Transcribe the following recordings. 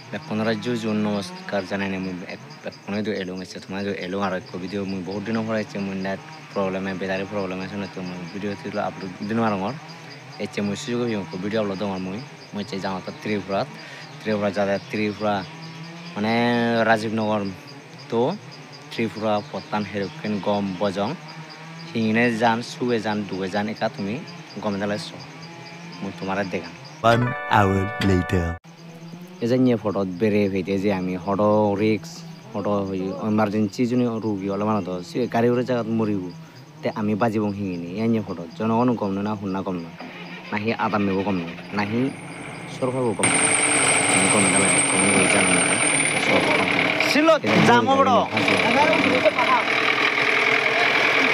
बेखौनो राज्यो जून नमस्कार जानाय मुझे बेखौनो जो एलोंग है तुम्हारे जो एलोंग आरो को वीडियो मुझे बहुत दिनों पर ऐसे मुझे नेट प्रॉब्लम है बेदारी प्रॉब्लम है सुनो तो मुझे वीडियो थी अपलोड दिनों आरो और ऐसे मुझे सुजो को वीडियो अपलोड होगा मुझे जाना था त्रिपुरा ज़्यादा त्रिपुरा माने राजीव नगर तो त्रिपुरा पत्तान हेरोकेन गम बजंग हिंगने जान सुगे जान दुगे जान एका तुम्हें गम दाले सो मुझे तुम्हारा देखा 1 hour later एजेंगे फोटो बेरे भेजे जे आमी हटो रिक्स हटो इमार्जेंसी जुनी रुगी वाला मानो तो सी गाड़ी उड़े जगत मुरिगु ते आमी बाजी बंग हिंगिनी एंगे फोटो जनो अनु कमनो ना हुन्ना कमनो नाही आदाम मेबो कमनो नाही सरकार बो कमनो कमनो दाले कमनो जानो सिलो जामो बडो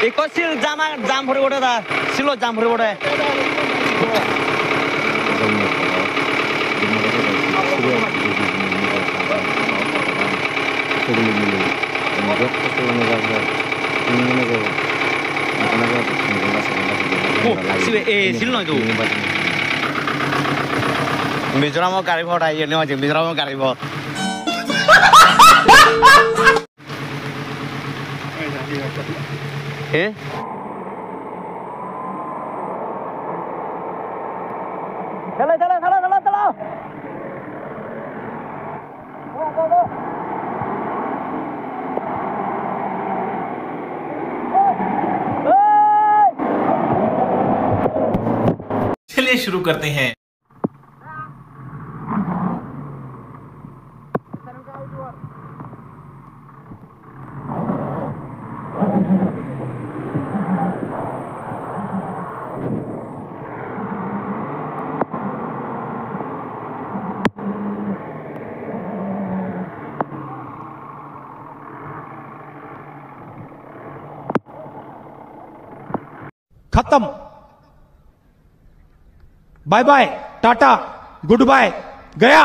एको सिल जामा जाम भरि बडो दा सिलो जाम भरि बडो मिजोराम गाड़ी भाड़ा ये नहीं होती मिजोराम गाड़ी भाड़ा हे चलो चलो चलो चलो चलो चलिए शुरू करते हैं। खत्म bye bye tata goodbye गया।